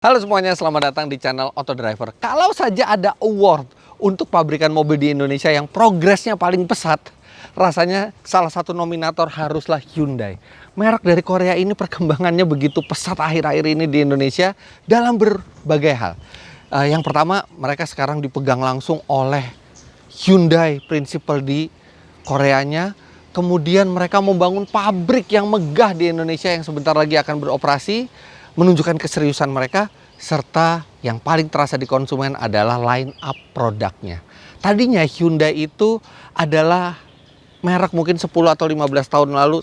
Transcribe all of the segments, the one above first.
Halo semuanya, selamat datang di channel Auto Driver. Kalau saja ada award untuk pabrikan mobil di Indonesia yang progresnya paling pesat, rasanya salah satu nominator haruslah Hyundai. Merek dari Korea ini perkembangannya begitu pesat akhir-akhir ini di Indonesia dalam berbagai hal. Yang pertama, mereka sekarang dipegang langsung oleh Hyundai Principal di Koreanya. Kemudian mereka membangun pabrik yang megah di Indonesia yang sebentar lagi akan beroperasi, menunjukkan keseriusan mereka, serta yang paling terasa di konsumen adalah line up produknya. Tadinya Hyundai itu adalah merek mungkin 10 atau 15 tahun lalu,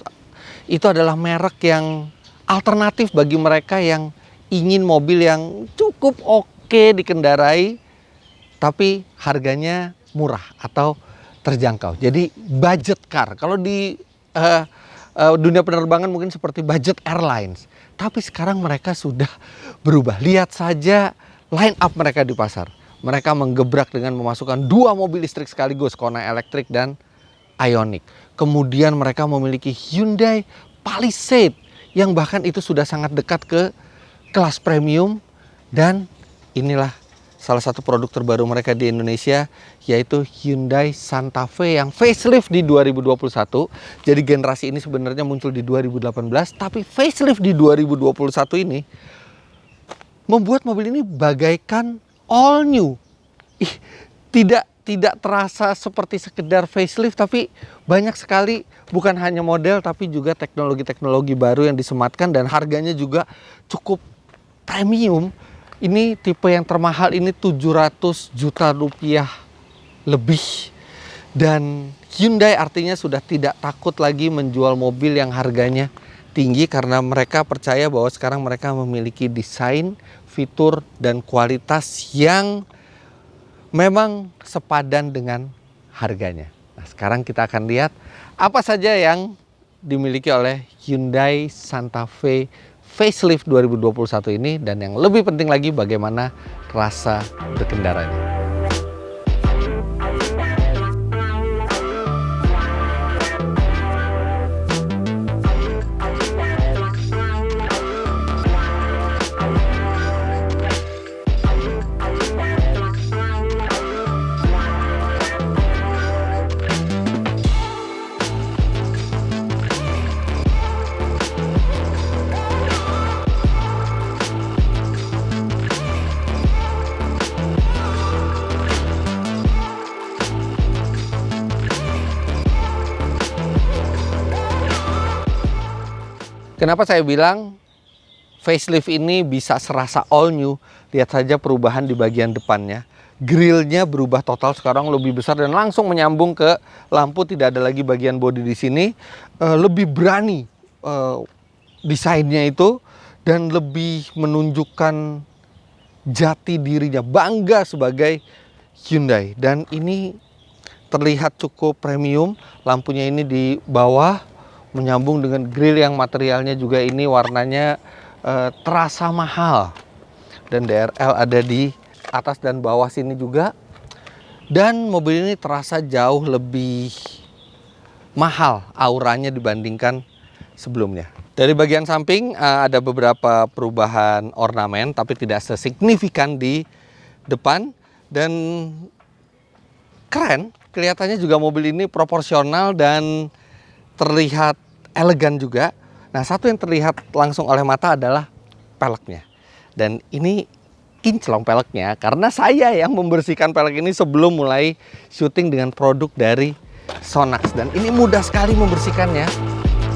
itu adalah merek yang alternatif bagi mereka yang ingin mobil yang cukup oke dikendarai, tapi harganya murah atau terjangkau. Jadi budget car. Kalau di dunia penerbangan mungkin seperti budget airlines. Tapi sekarang mereka sudah berubah. Lihat saja line up mereka di pasar. Mereka menggebrak dengan memasukkan 2 mobil listrik sekaligus, Kona Electric dan Ioniq. Kemudian mereka memiliki Hyundai Palisade yang bahkan itu sudah sangat dekat ke kelas premium. Dan inilah salah satu produk terbaru mereka di Indonesia, yaitu Hyundai Santa Fe yang facelift di 2021. Jadi generasi ini sebenarnya muncul di 2018, tapi facelift di 2021 ini membuat mobil ini bagaikan all new. Tidak terasa seperti sekedar facelift, tapi banyak sekali bukan hanya model tapi juga teknologi-teknologi baru yang disematkan, dan harganya juga cukup premium. Ini tipe yang termahal ini 700 juta rupiah lebih. Dan Hyundai artinya sudah tidak takut lagi menjual mobil yang harganya tinggi, karena mereka percaya bahwa sekarang mereka memiliki desain, fitur, dan kualitas yang memang sepadan dengan harganya. Nah, sekarang kita akan lihat apa saja yang dimiliki oleh Hyundai Santa Fe facelift 2021 ini, dan yang lebih penting lagi bagaimana rasa berkendaranya. Kenapa saya bilang facelift ini bisa serasa all new? Lihat saja perubahan di bagian depannya. Grillnya berubah total, sekarang lebih besar dan langsung menyambung ke lampu. Tidak ada lagi bagian bodi di sini. Lebih berani desainnya itu, dan lebih menunjukkan jati dirinya, bangga sebagai Hyundai. Dan ini terlihat cukup premium. Lampunya ini di bawah menyambung dengan grill yang materialnya juga ini warnanya terasa mahal, dan DRL ada di atas dan bawah sini juga. Dan mobil ini terasa jauh lebih mahal auranya dibandingkan sebelumnya. Dari bagian samping ada beberapa perubahan ornamen, tapi tidak sesignifikan di depan. Dan keren, kelihatannya juga mobil ini proporsional dan terlihat elegan juga. Nah, satu yang terlihat langsung oleh mata adalah peleknya. Dan ini kinclong peleknya, karena saya yang membersihkan pelek ini sebelum mulai syuting dengan produk dari Sonax. Dan ini mudah sekali membersihkannya.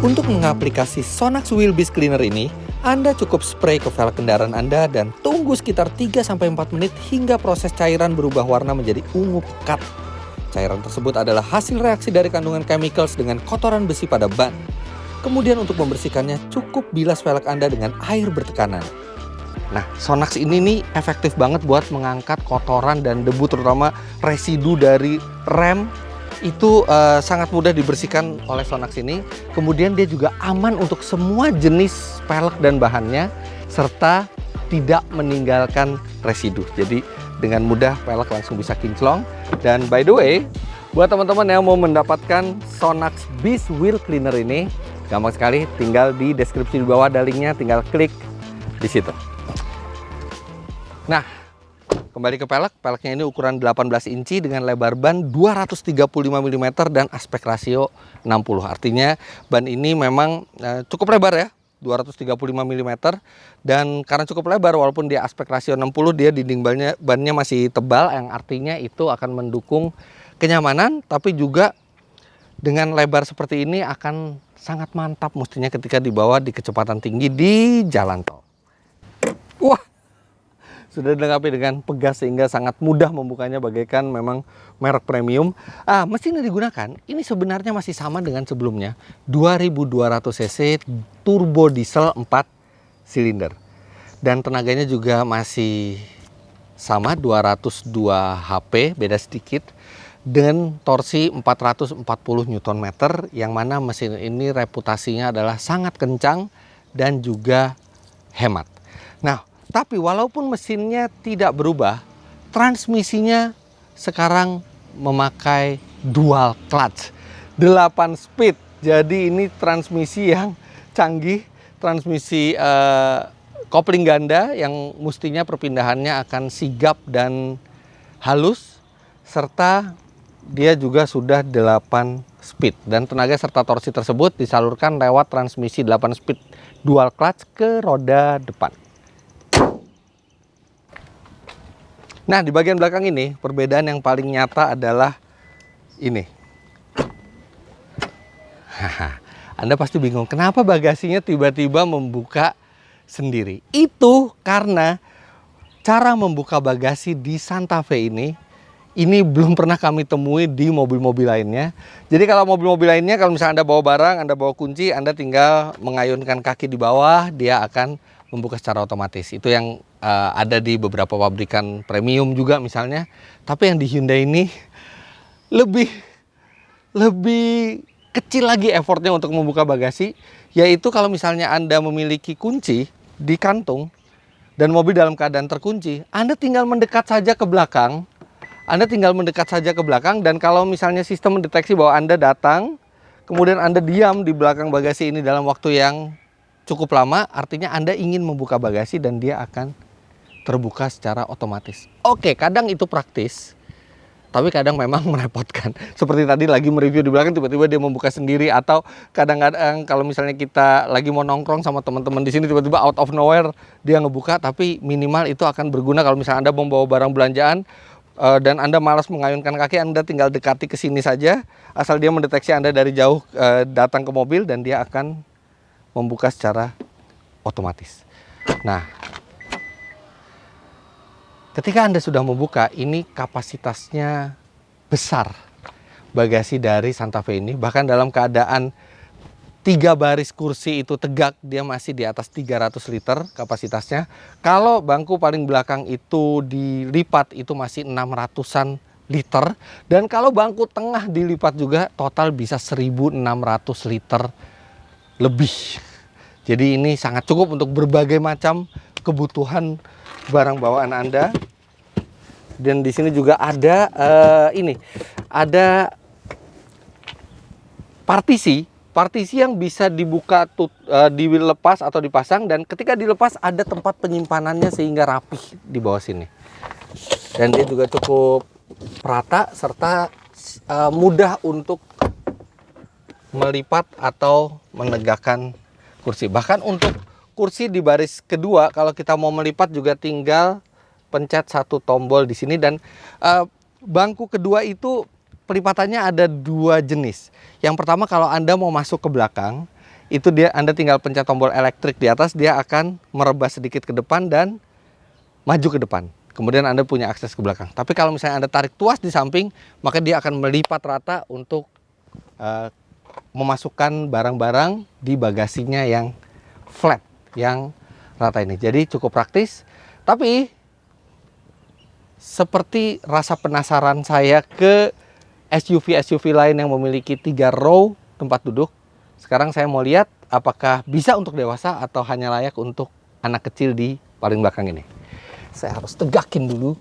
Untuk mengaplikasi Sonax Wheelbase Cleaner ini, Anda cukup spray ke velg kendaraan Anda dan tunggu sekitar 3-4 menit hingga proses cairan berubah warna menjadi ungu pekat. Cairan tersebut adalah hasil reaksi dari kandungan chemicals dengan kotoran besi pada ban. Kemudian untuk membersihkannya cukup bilas velg Anda dengan air bertekanan. Nah, Sonax ini nih efektif banget buat mengangkat kotoran dan debu, terutama residu dari rem. Itu sangat mudah dibersihkan oleh Sonax ini. Kemudian dia juga aman untuk semua jenis velg dan bahannya, serta tidak meninggalkan residu. Jadi dengan mudah velg langsung bisa kinclong. Dan by the way, buat teman-teman yang mau mendapatkan Sonax Beast Wheel Cleaner ini, gampang sekali, tinggal di deskripsi di bawah ada linknya, tinggal klik di situ. Nah, kembali ke pelek. Peleknya ini ukuran 18 inci dengan lebar ban 235 mm dan aspek rasio 60. Artinya ban ini memang cukup lebar ya, 235 mm. Dan karena cukup lebar walaupun dia aspek rasio 60, dia dinding bannya masih tebal, yang artinya itu akan mendukung kenyamanan, tapi juga dengan lebar seperti ini akan sangat mantap mestinya ketika dibawa di kecepatan tinggi di jalan tol. Wah, sudah dilengkapi dengan pegas sehingga sangat mudah membukanya bagaikan memang merek premium. Mesin yang digunakan ini sebenarnya masih sama dengan sebelumnya, 2200 cc turbo diesel 4 silinder. Dan tenaganya juga masih sama, 202 HP, beda sedikit, dengan torsi 440 Nm, yang mana mesin ini reputasinya adalah sangat kencang dan juga hemat. Nah, tapi walaupun mesinnya tidak berubah, transmisinya sekarang memakai dual clutch 8 speed. Jadi ini transmisi yang canggih, transmisi kopling ganda yang mestinya perpindahannya akan sigap dan halus, serta dia juga sudah 8 speed, dan tenaga serta torsi tersebut disalurkan lewat transmisi 8 speed dual clutch ke roda depan. Nah, di bagian belakang ini perbedaan yang paling nyata adalah ini. Anda pasti bingung kenapa bagasinya tiba-tiba membuka sendiri. Itu karena cara membuka bagasi di Santa Fe ini belum pernah kami temui di mobil-mobil lainnya. Jadi kalau mobil-mobil lainnya, kalau misalnya Anda bawa barang, Anda bawa kunci, Anda tinggal mengayunkan kaki di bawah, dia akan membuka secara otomatis. Itu yang ada di beberapa pabrikan premium juga misalnya. Tapi yang di Hyundai ini lebih kecil lagi effortnya untuk membuka bagasi, yaitu kalau misalnya Anda memiliki kunci di kantung dan mobil dalam keadaan terkunci, Anda tinggal mendekat saja ke belakang. Dan kalau misalnya sistem mendeteksi bahwa Anda datang, kemudian Anda diam di belakang bagasi ini dalam waktu yang cukup lama, artinya Anda ingin membuka bagasi dan dia akan terbuka secara otomatis. Oke, kadang itu praktis, tapi kadang memang merepotkan. Seperti tadi lagi mereview di belakang, tiba-tiba dia membuka sendiri, atau kadang-kadang kalau misalnya kita lagi mau nongkrong sama teman-teman di sini, tiba-tiba out of nowhere dia ngebuka. Tapi minimal itu akan berguna kalau misalnya Anda membawa barang belanjaan dan Anda malas mengayunkan kaki, Anda tinggal dekati ke sini saja, asal dia mendeteksi Anda dari jauh datang ke mobil, dan dia akan membuka secara otomatis. Nah, ketika Anda sudah membuka, ini kapasitasnya besar bagasi dari Santa Fe ini. Bahkan dalam keadaan 3 baris kursi itu tegak, dia masih di atas 300 liter kapasitasnya. Kalau bangku paling belakang itu dilipat, itu masih 600-an liter. Dan kalau bangku tengah dilipat juga, total bisa 1.600 liter lebih. Jadi ini sangat cukup untuk berbagai macam kebutuhan barang bawaan Anda. Dan di sini juga ada ada partisi yang bisa dibuka, dilepas atau dipasang, dan ketika dilepas ada tempat penyimpanannya sehingga rapih di bawah sini. Dan dia juga cukup rata serta mudah untuk melipat atau menegakkan kursi. Bahkan untuk kursi di baris kedua, kalau kita mau melipat juga tinggal pencet satu tombol di sini. Dan bangku kedua itu pelipatannya ada 2 jenis. Yang pertama, kalau Anda mau masuk ke belakang, itu Anda tinggal pencet tombol elektrik di atas, dia akan merebas sedikit ke depan dan maju ke depan. Kemudian Anda punya akses ke belakang. Tapi kalau misalnya Anda tarik tuas di samping, maka dia akan melipat rata untuk memasukkan barang-barang di bagasinya yang flat, yang rata ini. Jadi cukup praktis. Tapi seperti rasa penasaran saya ke SUV lain yang memiliki 3 row tempat duduk, sekarang saya mau lihat apakah bisa untuk dewasa atau hanya layak untuk anak kecil di paling belakang ini. Saya harus tegakin dulu.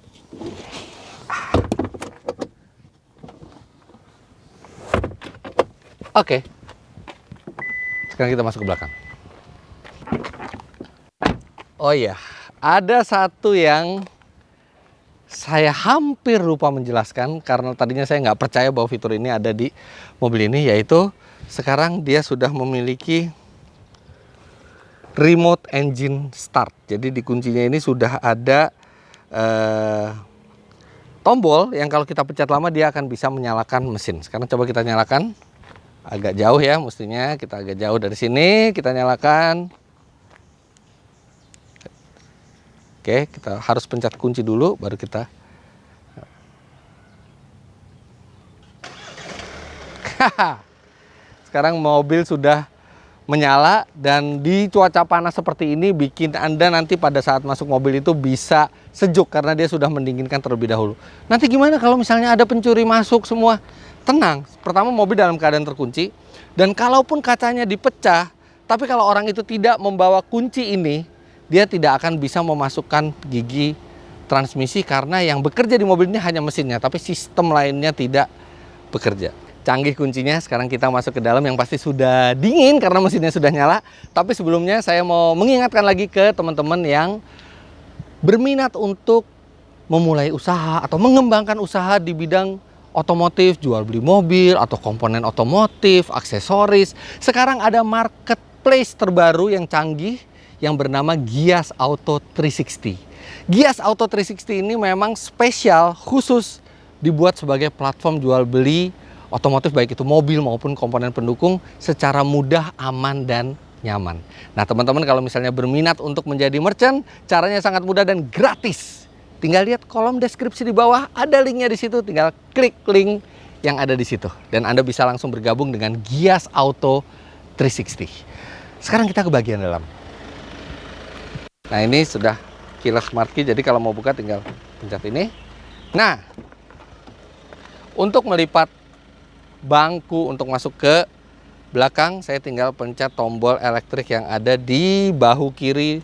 Oke. Sekarang kita masuk ke belakang. Oh iya, ada satu yang saya hampir lupa menjelaskan karena tadinya saya nggak percaya bahwa fitur ini ada di mobil ini, yaitu sekarang dia sudah memiliki remote engine start. Jadi di kuncinya ini sudah ada tombol yang kalau kita pencet lama dia akan bisa menyalakan mesin. Sekarang coba kita nyalakan. Agak jauh ya, mestinya kita agak jauh dari sini, kita nyalakan. Oke, kita harus pencet kunci dulu baru kita. Sekarang mobil sudah menyala, dan di cuaca panas seperti ini bikin Anda nanti pada saat masuk mobil itu bisa sejuk karena dia sudah mendinginkan terlebih dahulu. Nanti gimana kalau misalnya ada pencuri masuk semua? Tenang, pertama mobil dalam keadaan terkunci, dan kalaupun kacanya dipecah, tapi kalau orang itu tidak membawa kunci ini, dia tidak akan bisa memasukkan gigi transmisi karena yang bekerja di mobil ini hanya mesinnya, tapi sistem lainnya tidak bekerja. Canggih kuncinya. Sekarang kita masuk ke dalam, yang pasti sudah dingin karena mesinnya sudah nyala. Tapi sebelumnya saya mau mengingatkan lagi ke teman-teman yang berminat untuk memulai usaha atau mengembangkan usaha di bidang otomotif, jual beli mobil atau komponen otomotif, aksesoris. Sekarang ada marketplace terbaru yang canggih yang bernama Gias Auto 360. Gias Auto 360 ini memang spesial khusus dibuat sebagai platform jual beli otomotif, baik itu mobil maupun komponen pendukung, secara mudah, aman, dan nyaman. Nah teman-teman, kalau misalnya berminat untuk menjadi merchant, caranya sangat mudah dan gratis. Tinggal lihat kolom deskripsi di bawah, ada linknya di situ. Tinggal klik link yang ada di situ, dan Anda bisa langsung bergabung dengan Gias Auto 360. Sekarang kita ke bagian dalam. Nah ini sudah keyless smart key, jadi kalau mau buka tinggal pencet ini. Nah, untuk melipat bangku untuk masuk ke belakang, saya tinggal pencet tombol elektrik yang ada di bahu kiri.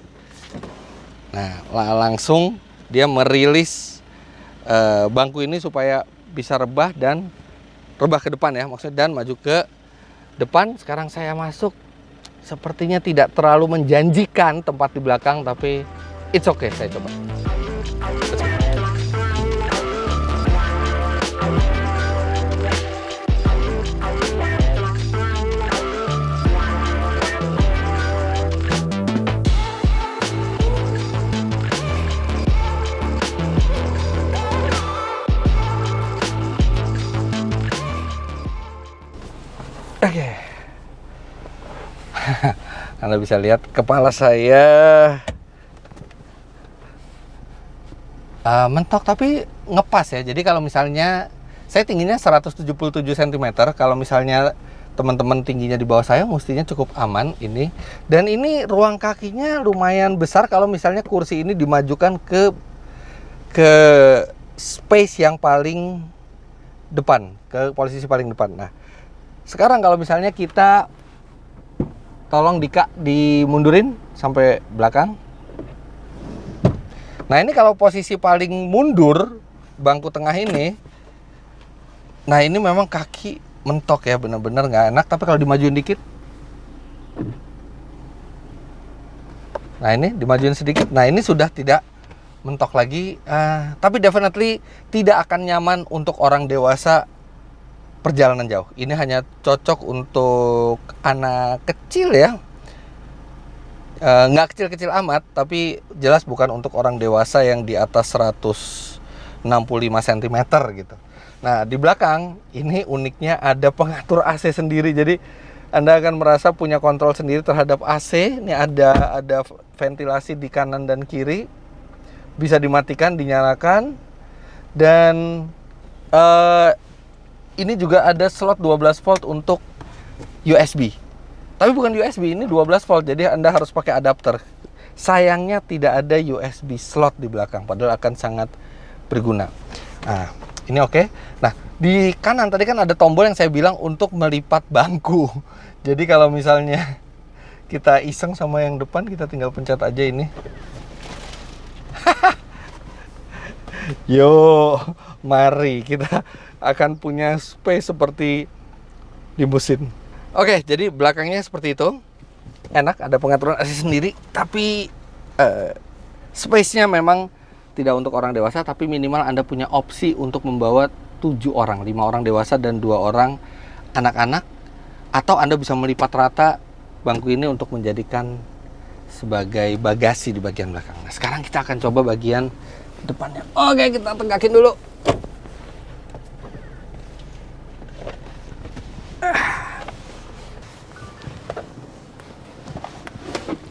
Nah, langsung dia merilis bangku ini supaya bisa rebah dan rebah ke depan ya, maksudnya, dan maju ke depan. Sekarang saya masuk. Sepertinya tidak terlalu menjanjikan tempat di belakang, tapi it's okay, saya coba. Oke. Anda bisa lihat kepala saya mentok tapi ngepas ya. Jadi kalau misalnya saya tingginya 177 cm, kalau misalnya teman-teman tingginya di bawah saya, mestinya cukup aman ini. Dan ini ruang kakinya lumayan besar kalau misalnya kursi ini dimajukan ke space yang paling depan, ke posisi paling depan. Nah, sekarang kalau misalnya kita tolong dimundurin sampai belakang. Nah ini kalau posisi paling mundur bangku tengah ini, nah ini memang kaki mentok ya, bener-bener nggak enak. Tapi kalau dimajuin dikit, nah ini dimajuin sedikit, nah ini sudah tidak mentok lagi. Tapi definitely tidak akan nyaman untuk orang dewasa perjalanan jauh. Ini hanya cocok untuk anak kecil ya. Nggak kecil-kecil amat, tapi jelas bukan untuk orang dewasa yang di atas 165 cm gitu. Nah, di belakang ini uniknya ada pengatur AC sendiri. Jadi Anda akan merasa punya kontrol sendiri terhadap AC. Ini ada ventilasi di kanan dan kiri. Bisa dimatikan, dinyalakan. Dan ini juga ada slot 12 volt untuk USB. Tapi bukan USB, ini 12 volt. Jadi Anda harus pakai adapter. Sayangnya tidak ada USB slot di belakang, padahal akan sangat berguna. Nah, ini oke. Nah, di kanan tadi kan ada tombol yang saya bilang untuk melipat bangku. Jadi kalau misalnya kita iseng sama yang depan, kita tinggal pencet aja ini. Yo, mari kita akan punya space seperti limusin. Oke, jadi belakangnya seperti itu. Enak, ada pengaturan AC sendiri. Tapi Space-nya memang tidak untuk orang dewasa, tapi minimal Anda punya opsi untuk membawa 7 orang, 5 orang dewasa dan 2 orang anak-anak, atau Anda bisa melipat rata bangku ini untuk menjadikan sebagai bagasi di bagian belakang. Nah, sekarang kita akan coba bagian depannya. Oke, kita tegakin dulu.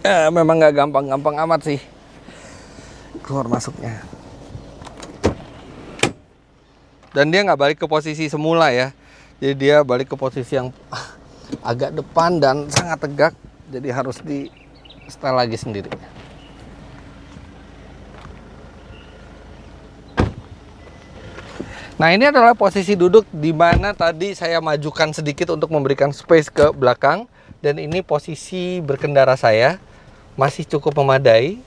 Memang nggak gampang-gampang amat sih keluar masuknya. Dan dia nggak balik ke posisi semula ya. Jadi dia balik ke posisi yang agak depan dan sangat tegak. Jadi harus di setel lagi sendiri. Nah, ini adalah posisi duduk di mana tadi saya majukan sedikit untuk memberikan space ke belakang. Dan ini posisi berkendara saya. Masih cukup memadai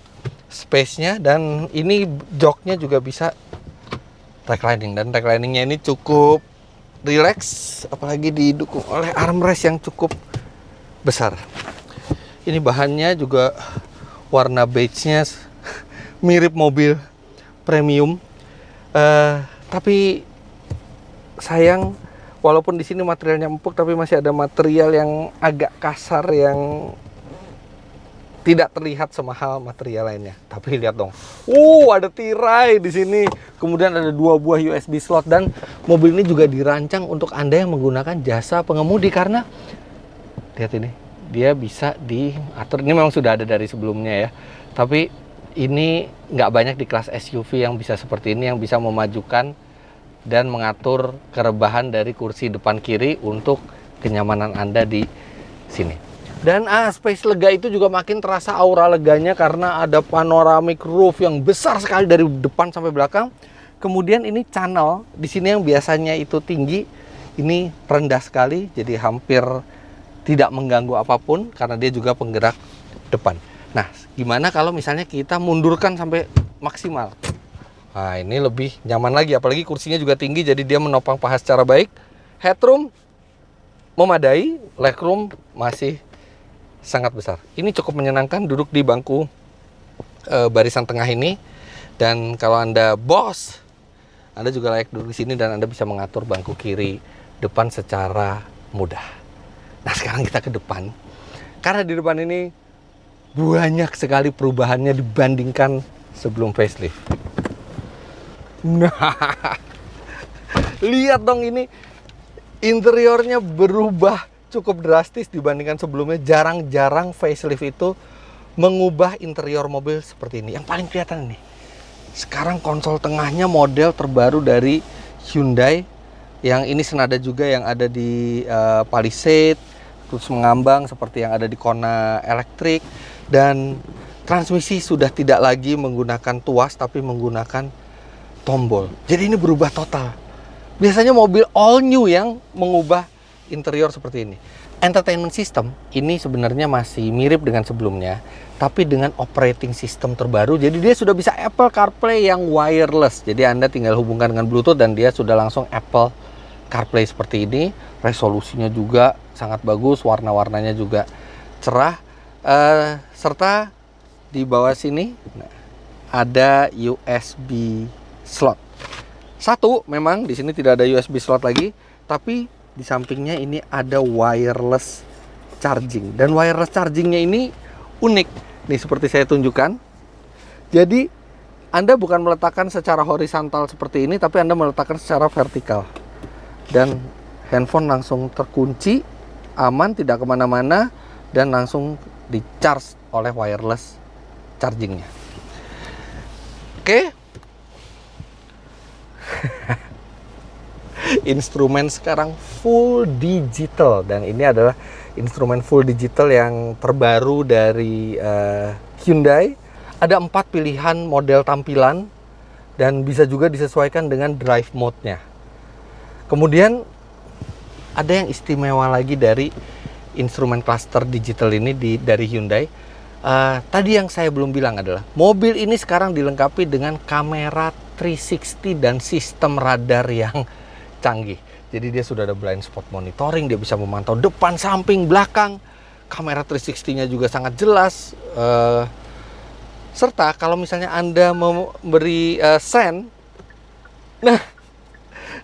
space-nya, dan ini joknya juga bisa reclining, dan recliningnya ini cukup relax, apalagi didukung oleh armrest yang cukup besar. Ini bahannya juga warna beige-nya mirip mobil premium, tapi sayang walaupun di sini materialnya empuk, tapi masih ada material yang agak kasar yang tidak terlihat semahal material lainnya. Tapi lihat dong, ada tirai di sini. Kemudian ada 2 buah USB slot, dan mobil ini juga dirancang untuk Anda yang menggunakan jasa pengemudi, karena lihat ini, dia bisa diatur. Ini memang sudah ada dari sebelumnya ya, tapi ini nggak banyak di kelas SUV yang bisa seperti ini, yang bisa memajukan dan mengatur kerebahan dari kursi depan kiri untuk kenyamanan Anda di sini. Dan space lega itu juga makin terasa aura leganya karena ada panoramic roof yang besar sekali dari depan sampai belakang. Kemudian ini channel di sini yang biasanya itu tinggi, ini rendah sekali, jadi hampir tidak mengganggu apapun karena dia juga penggerak depan. Nah, gimana kalau misalnya kita mundurkan sampai maksimal? Nah, ini lebih nyaman lagi, apalagi kursinya juga tinggi, jadi dia menopang paha secara baik. Headroom memadai, legroom masih sangat besar. Ini cukup menyenangkan duduk di bangku barisan tengah ini. Dan kalau Anda bos, Anda juga layak duduk di sini, dan Anda bisa mengatur bangku kiri depan secara mudah. Nah, sekarang kita ke depan. Karena di depan ini banyak sekali perubahannya dibandingkan sebelum facelift. Nah, lihat dong, ini interiornya berubah cukup drastis dibandingkan sebelumnya. Jarang-jarang facelift itu mengubah interior mobil seperti ini. Yang paling kelihatan ini, sekarang konsol tengahnya model terbaru dari Hyundai, yang ini senada juga yang ada di Palisade, terus mengambang seperti yang ada di Kona Electric, dan transmisi sudah tidak lagi menggunakan tuas tapi menggunakan tombol. Jadi ini berubah total. Biasanya mobil all new yang mengubah interior seperti ini. Entertainment system ini sebenarnya masih mirip dengan sebelumnya, tapi dengan operating system terbaru. Jadi dia sudah bisa Apple CarPlay yang wireless. Jadi Anda tinggal hubungkan dengan Bluetooth dan dia sudah langsung Apple CarPlay seperti ini. Resolusinya juga sangat bagus, warna-warnanya juga cerah. Serta di bawah sini ada USB slot. Satu, memang di sini tidak ada USB slot lagi, tapi di sampingnya ini ada wireless charging. Dan wireless chargingnya ini unik. Nih, seperti saya tunjukkan. Jadi Anda bukan meletakkan secara horizontal seperti ini, tapi Anda meletakkan secara vertikal. Dan handphone langsung terkunci, aman, tidak kemana-mana, dan langsung di-charge oleh wireless chargingnya. Oke. Instrumen sekarang full digital, dan ini adalah instrumen full digital yang terbaru dari Hyundai. Ada 4 pilihan model tampilan dan bisa juga disesuaikan dengan drive mode-nya. Kemudian ada yang istimewa lagi dari instrumen cluster digital ini dari Hyundai. Tadi yang saya belum bilang adalah mobil ini sekarang dilengkapi dengan kamera 360 dan sistem radar yang canggih. Jadi dia sudah ada blind spot monitoring, dia bisa memantau depan, samping, belakang. Kamera 360-nya juga sangat jelas. Serta kalau misalnya Anda memberi send, nah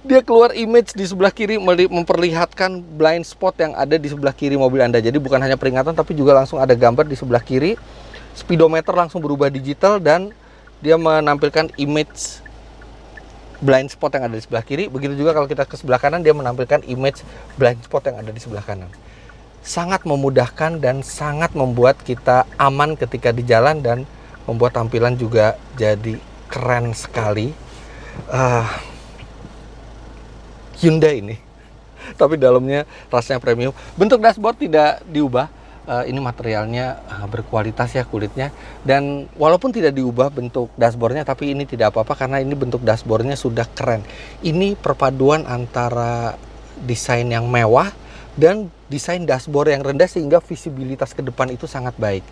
dia keluar image di sebelah kiri memperlihatkan blind spot yang ada di sebelah kiri mobil Anda. Jadi bukan hanya peringatan tapi juga langsung ada gambar di sebelah kiri. Speedometer langsung berubah digital dan dia menampilkan image blind spot yang ada di sebelah kiri. Begitu juga kalau kita ke sebelah kanan, dia menampilkan image blind spot yang ada di sebelah kanan. Sangat memudahkan dan sangat membuat kita aman ketika di jalan dan membuat tampilan juga jadi keren sekali. Hyundai ini, tapi dalamnya rasanya premium. Bentuk dashboard tidak diubah. Ini materialnya berkualitas ya kulitnya. Dan walaupun tidak diubah bentuk dashboardnya, tapi ini tidak apa-apa karena ini bentuk dashboardnya sudah keren. Ini perpaduan antara desain yang mewah dan desain dashboard yang rendah sehingga visibilitas ke depan itu sangat baik.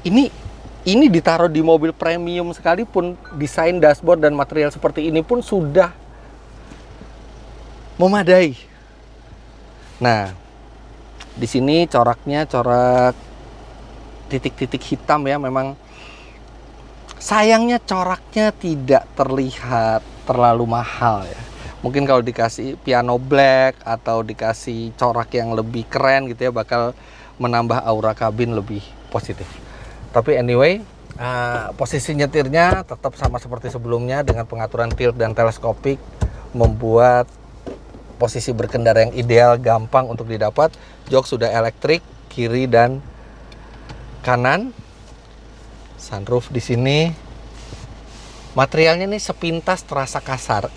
Ini ditaruh di mobil premium sekalipun, desain dashboard dan material seperti ini pun sudah memadai. Nah, di sini coraknya corak titik-titik hitam ya, memang sayangnya coraknya tidak terlihat terlalu mahal ya. Mungkin kalau dikasih piano black atau dikasih corak yang lebih keren gitu ya, bakal menambah aura kabin lebih positif. Tapi anyway, posisi nyetirnya tetap sama seperti sebelumnya dengan pengaturan tilt dan teleskopik, membuat posisi berkendara yang ideal, gampang untuk didapat. Jok sudah elektrik, kiri dan kanan. Sunroof di sini. Materialnya nih sepintas terasa kasar.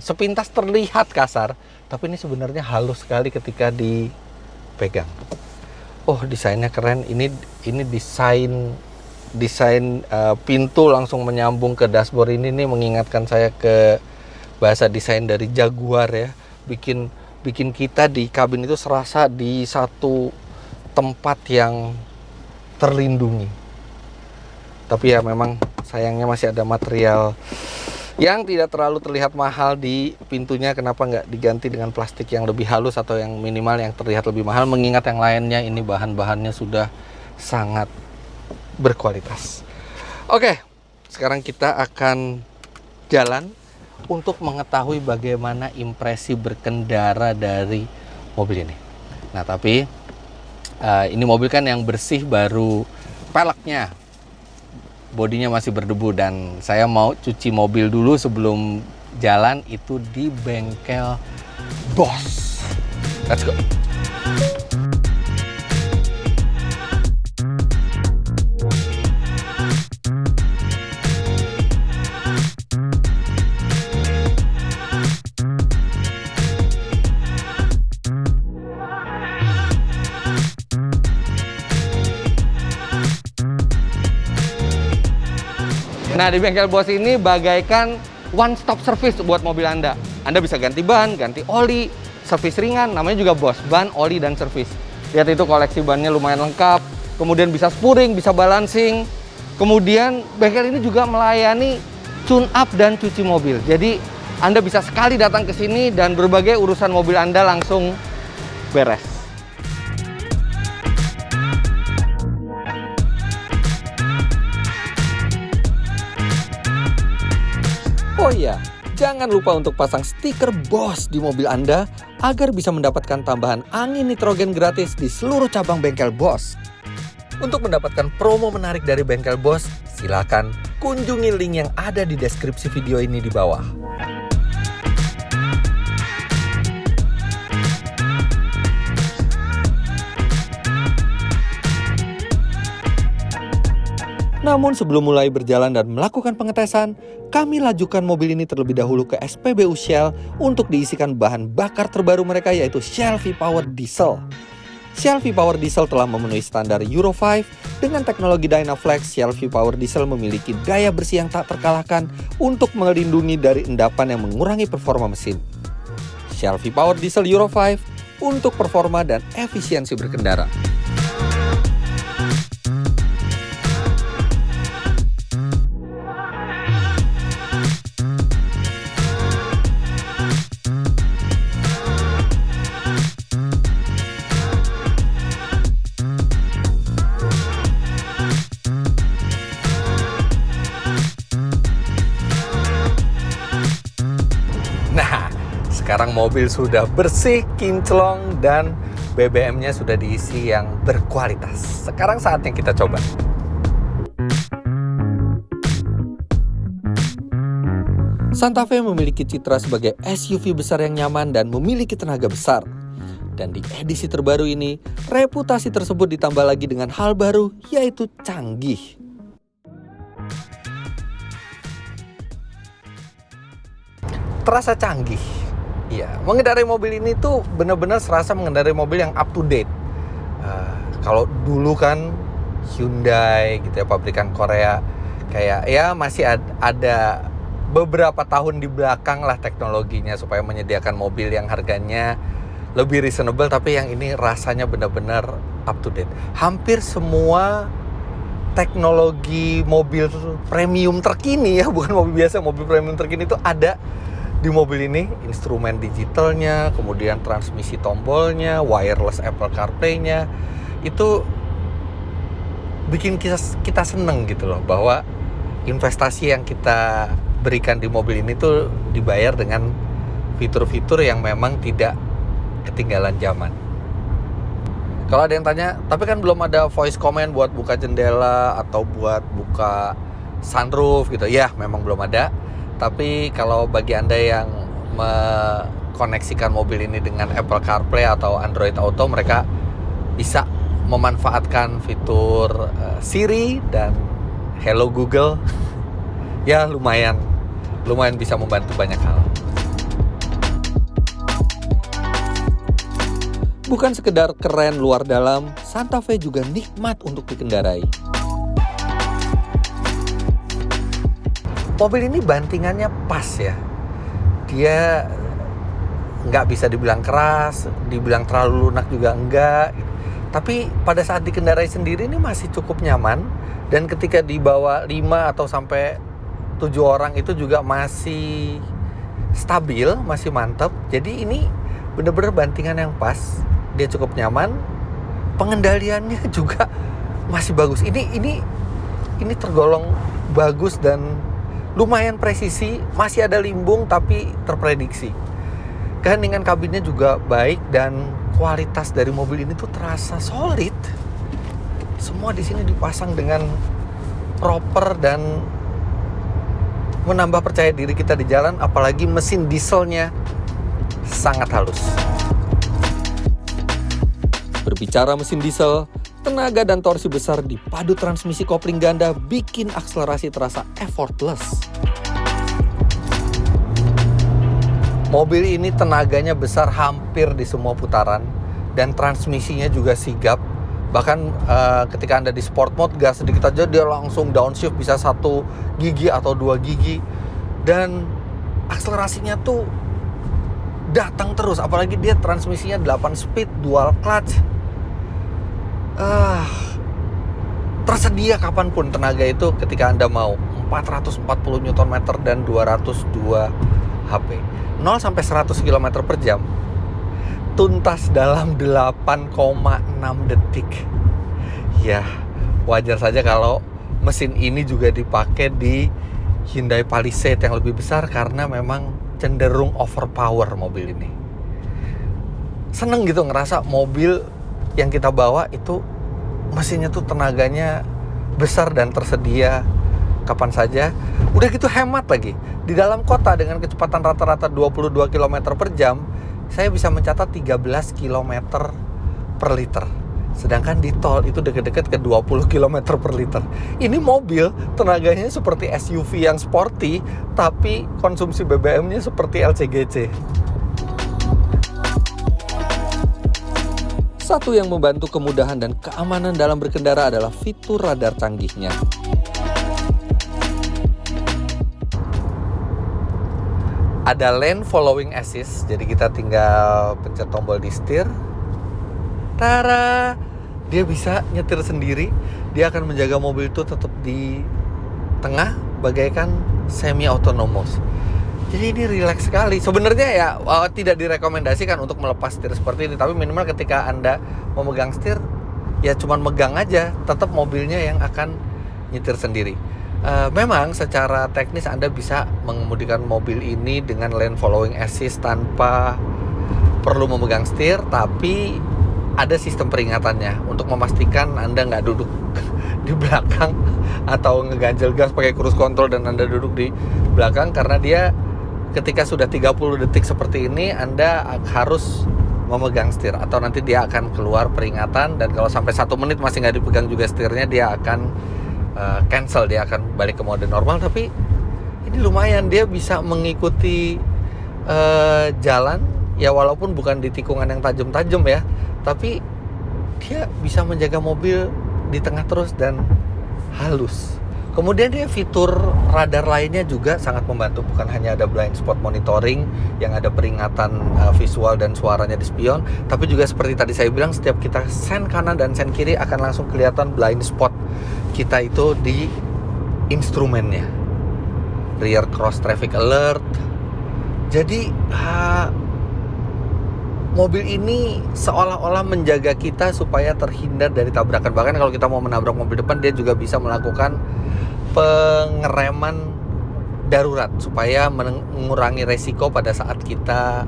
Sepintas terlihat kasar, tapi ini sebenarnya halus sekali ketika dipegang. Oh, desainnya keren. Ini desain pintu langsung menyambung ke dashboard ini nih mengingatkan saya ke bahasa desain dari Jaguar ya. Bikin kita di kabin itu serasa di satu tempat yang terlindungi. Tapi ya memang sayangnya masih ada material yang tidak terlalu terlihat mahal di pintunya. Kenapa nggak diganti dengan plastik yang lebih halus atau yang minimal yang terlihat lebih mahal, mengingat yang lainnya ini bahan-bahannya sudah sangat berkualitas. Oke, sekarang kita akan jalan untuk mengetahui bagaimana impresi berkendara dari mobil ini. Nah, tapi ini mobil kan yang bersih, baru peleknya, bodinya masih berdebu, dan saya mau cuci mobil dulu sebelum jalan itu di bengkel Bosch. Let's go. Nah, di bengkel Bosch ini bagaikan one stop service buat mobil Anda. Anda bisa ganti ban, ganti oli, servis ringan, namanya juga Bosch, ban, oli, dan servis. Lihat itu koleksi bannya lumayan lengkap. Kemudian bisa spuring, bisa balancing. Kemudian bengkel ini juga melayani tune up dan cuci mobil. Jadi Anda bisa sekali datang ke sini dan berbagai urusan mobil Anda langsung beres. Oh iya, jangan lupa untuk pasang stiker Bosch di mobil Anda agar bisa mendapatkan tambahan angin nitrogen gratis di seluruh cabang bengkel Bosch. Untuk mendapatkan promo menarik dari bengkel Bosch, silakan kunjungi link yang ada di deskripsi video ini di bawah. Namun sebelum mulai berjalan dan melakukan pengetesan, kami lajukan mobil ini terlebih dahulu ke SPBU Shell untuk diisikan bahan bakar terbaru mereka, yaitu Shell V-Power Diesel. Shell V-Power Diesel telah memenuhi standar Euro 5 dengan teknologi Dynaflex. Shell V-Power Diesel memiliki daya bersih yang tak terkalahkan untuk melindungi dari endapan yang mengurangi performa mesin. Shell V-Power Diesel Euro 5 untuk performa dan efisiensi berkendara. Sekarang mobil sudah bersih, kinclong, dan BBM-nya sudah diisi yang berkualitas. Sekarang saatnya kita coba. Santa Fe memiliki citra sebagai SUV besar yang nyaman dan memiliki tenaga besar. Dan di edisi terbaru ini, reputasi tersebut ditambah lagi dengan hal baru, yaitu canggih. Terasa canggih. Ya, mengendarai mobil ini tuh benar-benar serasa mengendarai mobil yang up to date. Kalau dulu kan Hyundai gitu ya, pabrikan Korea, kayak ya masih ada beberapa tahun di belakang lah teknologinya supaya menyediakan mobil yang harganya lebih reasonable, tapi yang ini rasanya benar-benar up to date. Hampir semua teknologi mobil premium terkini ya, bukan mobil biasa, mobil premium terkini itu ada di mobil ini. Instrumen digitalnya, kemudian transmisi tombolnya, wireless Apple CarPlay-nya, itu bikin kita seneng gitu loh, bahwa investasi yang kita berikan di mobil ini tuh dibayar dengan fitur-fitur yang memang tidak ketinggalan zaman. Kalau ada yang tanya, tapi kan belum ada voice command buat buka jendela atau buat buka sunroof gitu. Ya, memang belum ada. Tapi kalau bagi Anda yang mengkoneksikan mobil ini dengan Apple CarPlay atau Android Auto, mereka bisa memanfaatkan fitur Siri dan Hello Google. Ya lumayan bisa membantu banyak hal. Bukan sekedar keren luar dalam, Santa Fe juga nikmat untuk dikendarai. Mobil ini bantingannya pas ya. Dia nggak bisa dibilang keras, dibilang terlalu lunak juga enggak. Tapi pada saat dikendarai sendiri ini masih cukup nyaman. Dan ketika dibawa 5 atau sampai 7 orang itu juga masih stabil, masih mantap. Jadi ini benar-benar bantingan yang pas. Dia cukup nyaman. Pengendaliannya juga masih bagus. Ini tergolong bagus dan lumayan presisi, masih ada limbung tapi terprediksi. Keheningan kabinnya juga baik dan kualitas dari mobil ini tuh terasa solid. Semua di sini dipasang dengan proper dan menambah percaya diri kita di jalan, apalagi mesin dieselnya sangat halus. Berbicara mesin diesel, tenaga dan torsi besar dipadu transmisi kopling ganda bikin akselerasi terasa effortless. Mobil ini tenaganya besar hampir di semua putaran dan transmisinya juga sigap. Bahkan ketika Anda di sport mode, gas sedikit aja dia langsung downshift bisa 1 gigi atau 2 gigi. Dan akselerasinya tuh datang terus, apalagi dia transmisinya 8 speed dual clutch. Tersedia kapanpun tenaga itu ketika Anda mau. 440 Nm dan 202 HP. 0 sampai 100 km per jam tuntas dalam 8,6 detik. Ya, wajar saja kalau mesin ini juga dipakai di Hyundai Palisade yang lebih besar karena memang cenderung overpower mobil ini. Seneng gitu ngerasa mobil yang kita bawa itu mesinnya tuh tenaganya besar dan tersedia kapan saja. Udah gitu hemat lagi. Di dalam kota dengan kecepatan rata-rata 22 km per jam, saya bisa mencatat 13 km per liter. Sedangkan di tol itu deket-deket ke 20 km per liter. Ini mobil tenaganya seperti SUV yang sporty, tapi konsumsi BBM-nya seperti LCGC. Satu yang membantu kemudahan dan keamanan dalam berkendara adalah fitur radar canggihnya. Ada lane following assist, jadi kita tinggal pencet tombol di setir. Tara, dia bisa nyetir sendiri. Dia akan menjaga mobil itu tetap di tengah, bagaikan semi autonomous. Jadi ini rileks sekali. Sebenarnya ya tidak direkomendasikan untuk melepas setir seperti ini, tapi minimal ketika Anda memegang setir, ya cuman megang aja, tetap mobilnya yang akan nyetir sendiri. Memang secara teknis Anda bisa mengemudikan mobil ini dengan lane following assist tanpa perlu memegang setir, tapi ada sistem peringatannya untuk memastikan Anda nggak duduk di belakang atau ngeganjel gas pakai cruise control dan Anda duduk di belakang, karena dia ketika sudah 30 detik seperti ini Anda harus memegang setir atau nanti dia akan keluar peringatan, dan kalau sampai 1 menit masih nggak dipegang juga setirnya, dia akan cancel, dia akan balik ke mode normal. Tapi ini lumayan, dia bisa mengikuti jalan ya, walaupun bukan di tikungan yang tajam-tajam ya, tapi dia bisa menjaga mobil di tengah terus dan halus. Kemudian dia fitur radar lainnya juga sangat membantu, bukan hanya ada blind spot monitoring yang ada peringatan visual dan suaranya di spion, tapi juga seperti tadi saya bilang, setiap kita sen kanan dan sen kiri akan langsung kelihatan blind spot kita itu di instrumennya. Rear cross traffic alert. Jadi mobil ini seolah-olah menjaga kita supaya terhindar dari tabrakan. Bahkan kalau kita mau menabrak mobil depan, dia juga bisa melakukan pengereman darurat supaya mengurangi resiko pada saat kita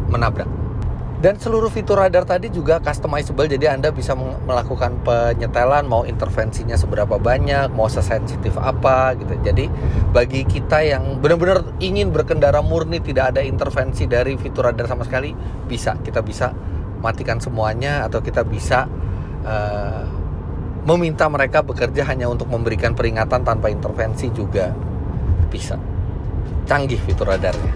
menabrak. Dan seluruh fitur radar tadi juga customizable, jadi Anda bisa melakukan penyetelan, mau intervensinya seberapa banyak, mau sesensitif apa gitu. Jadi bagi kita yang benar-benar ingin berkendara murni, tidak ada intervensi dari fitur radar sama sekali, kita bisa matikan semuanya, atau kita bisa meminta mereka bekerja hanya untuk memberikan peringatan tanpa intervensi juga bisa. Canggih fitur radarnya.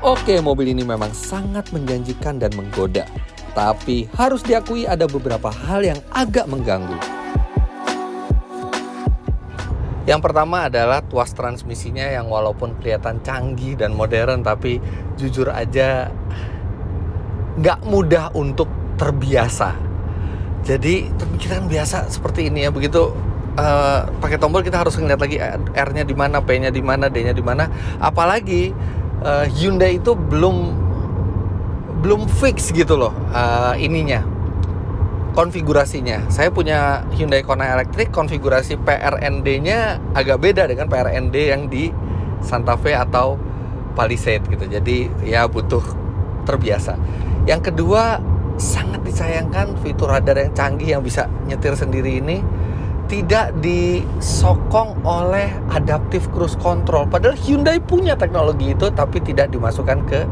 Oke, mobil ini memang sangat menjanjikan dan menggoda. Tapi harus diakui ada beberapa hal yang agak mengganggu. Yang pertama adalah tuas transmisinya yang walaupun kelihatan canggih dan modern, tapi jujur aja nggak mudah untuk terbiasa. Jadi kita kan biasa seperti ini ya, begitu pakai tombol kita harus ngeliat lagi R-nya di mana, P-nya di mana, D-nya di mana. Apalagi Hyundai itu belum fix gitu loh ininya, konfigurasinya. Saya punya Hyundai Kona Electric, konfigurasi PRND-nya agak beda dengan PRND yang di Santa Fe atau Palisade gitu. Jadi ya butuh terbiasa. Yang kedua, sangat disayangkan fitur radar yang canggih yang bisa nyetir sendiri ini tidak disokong oleh adaptive cruise control. Padahal Hyundai punya teknologi itu, tapi tidak dimasukkan ke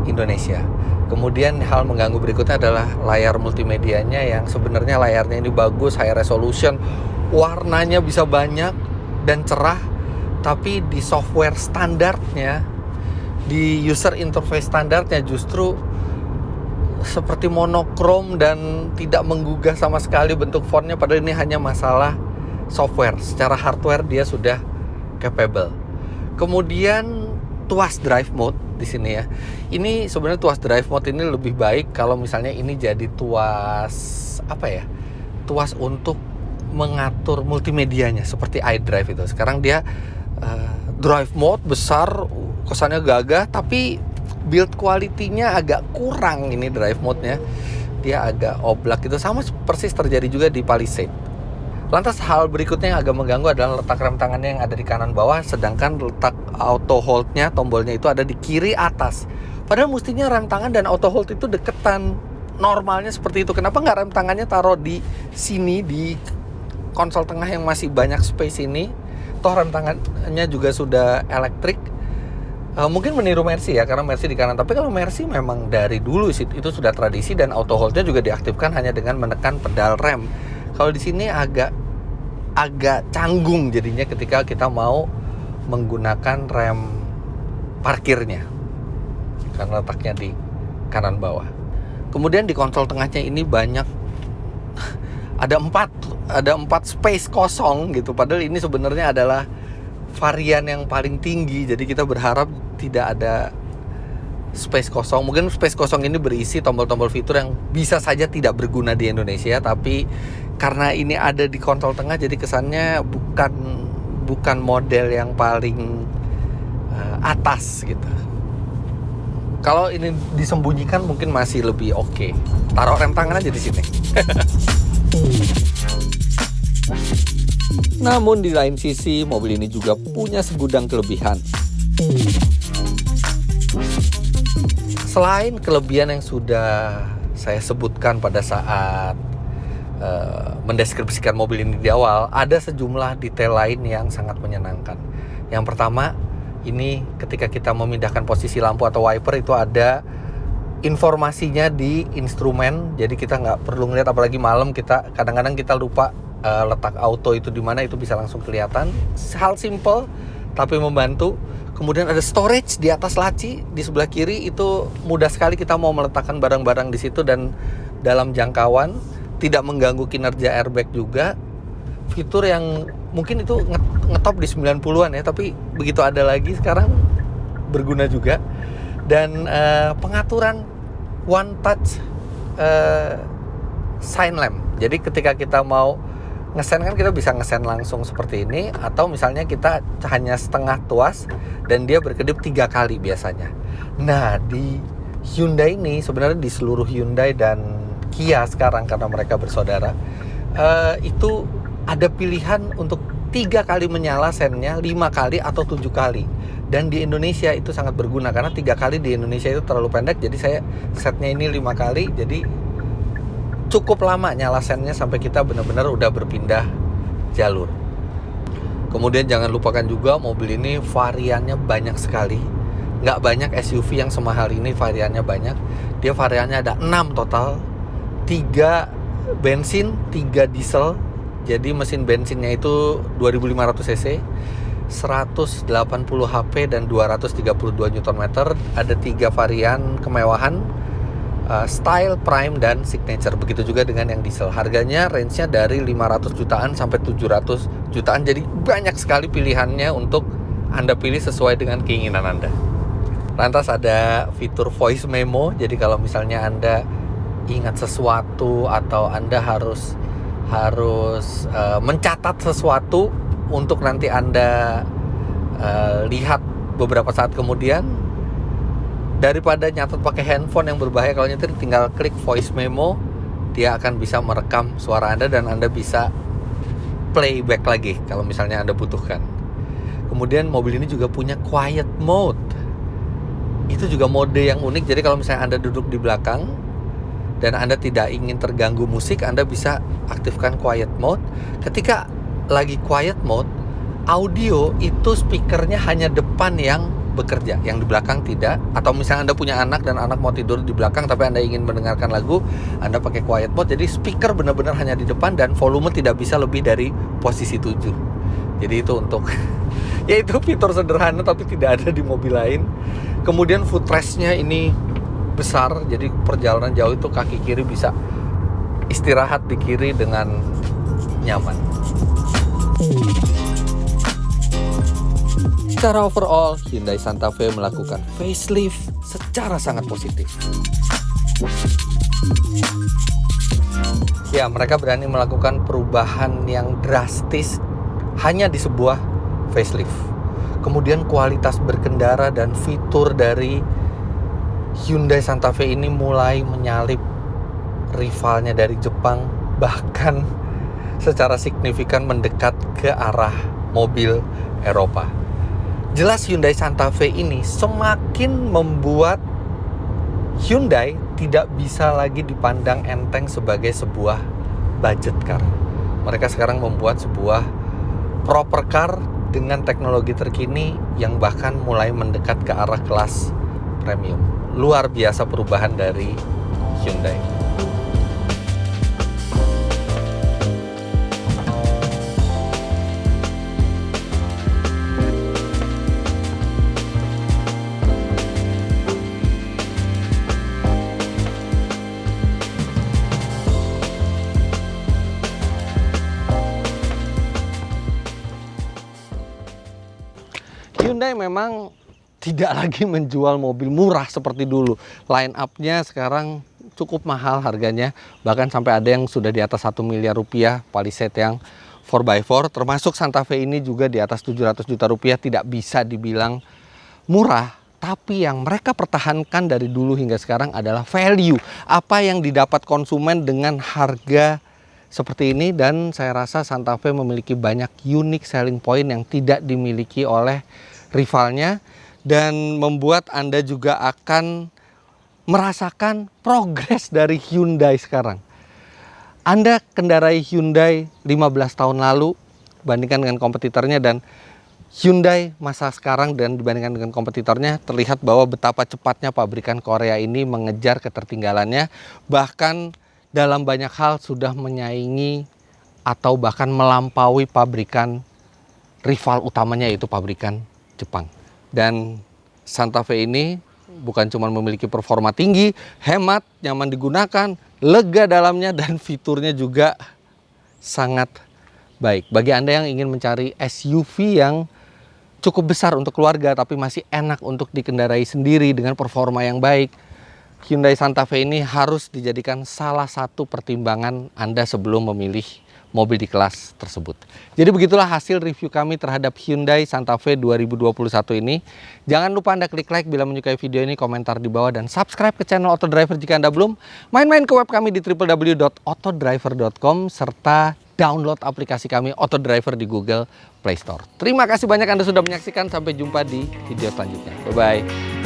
Indonesia. Kemudian hal mengganggu berikutnya adalah layar multimedianya yang sebenarnya layarnya ini bagus, high resolution, warnanya bisa banyak dan cerah, tapi di software standarnya, di user interface standarnya justru seperti monokrom dan tidak menggugah sama sekali bentuk fontnya, padahal ini hanya masalah software. Secara hardware dia sudah capable. Kemudian tuas drive mode di sini ya. Ini sebenarnya tuas drive mode ini lebih baik kalau misalnya ini jadi tuas tuas untuk mengatur multimedianya seperti iDrive itu. Sekarang dia drive mode besar, kesannya gagah, tapi build quality-nya agak kurang ini drive mode-nya. Dia agak oblak gitu, sama persis terjadi juga di Palisade. Lantas hal berikutnya yang agak mengganggu adalah letak rem tangannya yang ada di kanan bawah, sedangkan letak auto hold-nya, tombolnya itu ada di kiri atas. Padahal mestinya rem tangan dan auto hold itu deketan, normalnya seperti itu. Kenapa nggak rem tangannya taruh di sini, di konsol tengah yang masih banyak space ini? Toh rem tangannya juga sudah elektrik. Mungkin meniru Mercy ya, karena Mercy di kanan. Tapi kalau Mercy memang dari dulu itu sudah tradisi, dan auto hold-nya juga diaktifkan hanya dengan menekan pedal rem. Kalau di sini agak canggung jadinya ketika kita mau menggunakan rem parkirnya, karena letaknya di kanan bawah. Kemudian di konsol tengahnya ini banyak ada 4 space kosong gitu. Padahal ini sebenarnya adalah varian yang paling tinggi, jadi kita berharap tidak ada space kosong. Mungkin space kosong ini berisi tombol-tombol fitur yang bisa saja tidak berguna di Indonesia, tapi karena ini ada di konsol tengah, jadi kesannya bukan model yang paling atas gitu. Kalau ini disembunyikan mungkin masih lebih oke. Taruh rem tangan aja di sini. Namun di lain sisi, mobil ini juga punya segudang kelebihan. Selain kelebihan yang sudah saya sebutkan pada saat mendeskripsikan mobil ini di awal, ada sejumlah detail lain yang sangat menyenangkan. Yang pertama, ini ketika kita memindahkan posisi lampu atau wiper itu ada informasinya di instrumen, jadi kita nggak perlu ngeliat, apalagi malam kadang-kadang kita lupa letak auto itu di mana, itu bisa langsung kelihatan. Hal simple tapi membantu. Kemudian ada storage di atas laci di sebelah kiri, itu mudah sekali kita mau meletakkan barang-barang di situ dan dalam jangkauan, tidak mengganggu kinerja airbag juga. Fitur yang mungkin itu ngetop di 90-an ya, tapi begitu ada lagi sekarang berguna juga. Dan pengaturan one touch sign lamp. Jadi ketika kita mau ngesen kan kita bisa ngesen langsung seperti ini, atau misalnya kita hanya setengah tuas dan dia berkedip 3 kali biasanya. Nah, di Hyundai ini sebenarnya di seluruh Hyundai dan Kia sekarang karena mereka bersaudara, itu ada pilihan untuk 3 kali menyala sennya, 5 kali atau 7 kali. Dan di Indonesia itu sangat berguna karena 3 kali di Indonesia itu terlalu pendek, jadi saya setnya ini 5 kali, jadi cukup lama nyala sennya sampai kita benar-benar udah berpindah jalur. Kemudian jangan lupakan juga mobil ini variannya banyak sekali. Nggak banyak SUV yang semahal ini variannya banyak. Dia variannya ada 6 total. 3 bensin, 3 diesel. Jadi mesin bensinnya itu 2500 cc, 180 HP dan 232 Nm. Ada 3 varian kemewahan, Style, Prime, dan Signature. Begitu juga dengan yang diesel. Harganya range-nya dari 500 jutaan sampai 700 jutaan. Jadi banyak sekali pilihannya untuk Anda pilih sesuai dengan keinginan Anda. Lantas ada fitur voice memo. Jadi kalau misalnya Anda ingat sesuatu atau Anda harus mencatat sesuatu untuk nanti Anda lihat beberapa saat kemudian, daripada nyatet pakai handphone yang berbahaya kalau nyetir, tinggal klik voice memo, dia akan bisa merekam suara Anda dan Anda bisa playback lagi kalau misalnya Anda butuhkan. Kemudian mobil ini juga punya quiet mode. Itu juga mode yang unik. Jadi kalau misalnya Anda duduk di belakang dan Anda tidak ingin terganggu musik, Anda bisa aktifkan quiet mode. Ketika lagi quiet mode, audio itu speakernya hanya depan yang bekerja, yang di belakang tidak. Atau misalnya Anda punya anak dan anak mau tidur di belakang tapi Anda ingin mendengarkan lagu, Anda pakai quiet mode. Jadi speaker benar-benar hanya di depan dan volume tidak bisa lebih dari posisi 7. Jadi itu untuk ya itu fitur sederhana tapi tidak ada di mobil lain. Kemudian footrest-nya ini besar, jadi perjalanan jauh itu kaki kiri bisa istirahat di kiri dengan nyaman. Secara overall, Hyundai Santa Fe melakukan facelift secara sangat positif. Ya, mereka berani melakukan perubahan yang drastis hanya di sebuah facelift. Kemudian kualitas berkendara dan fitur dari Hyundai Santa Fe ini mulai menyalip rivalnya dari Jepang, bahkan secara signifikan mendekat ke arah mobil Eropa. Jelas Hyundai Santa Fe ini semakin membuat Hyundai tidak bisa lagi dipandang enteng sebagai sebuah budget car. Mereka sekarang membuat sebuah proper car dengan teknologi terkini yang bahkan mulai mendekat ke arah kelas premium. Luar biasa perubahan dari Hyundai. Hyundai memang tidak lagi menjual mobil murah seperti dulu. Line up-nya sekarang cukup mahal harganya. Bahkan sampai ada yang sudah di atas 1 miliar rupiah, Palisade yang 4x4. Termasuk Santa Fe ini juga di atas 700 juta rupiah. Tidak bisa dibilang murah. Tapi yang mereka pertahankan dari dulu hingga sekarang adalah value. Apa yang didapat konsumen dengan harga seperti ini, dan saya rasa Santa Fe memiliki banyak unique selling point yang tidak dimiliki oleh rivalnya dan membuat Anda juga akan merasakan progres dari Hyundai sekarang. Anda kendarai Hyundai 15 tahun lalu bandingkan dengan kompetitornya, dan Hyundai masa sekarang dan dibandingkan dengan kompetitornya terlihat bahwa betapa cepatnya pabrikan Korea ini mengejar ketertinggalannya, bahkan dalam banyak hal sudah menyaingi atau bahkan melampaui pabrikan rival utamanya, yaitu pabrikan Jepang. Dan Santa Fe ini bukan cuma memiliki performa tinggi, hemat, nyaman digunakan, lega dalamnya, dan fiturnya juga sangat baik. Bagi Anda yang ingin mencari SUV yang cukup besar untuk keluarga tapi masih enak untuk dikendarai sendiri dengan performa yang baik, Hyundai Santa Fe ini harus dijadikan salah satu pertimbangan Anda sebelum memilih mobil di kelas tersebut. Jadi begitulah hasil review kami terhadap Hyundai Santa Fe 2021 ini. Jangan lupa Anda klik like bila menyukai video ini, komentar di bawah, dan subscribe ke channel Auto Driver jika Anda belum. Main-main ke web kami di www.autodriver.com serta download aplikasi kami Auto Driver di Google Play Store. Terima kasih banyak Anda sudah menyaksikan. Sampai jumpa di video selanjutnya. Bye-bye.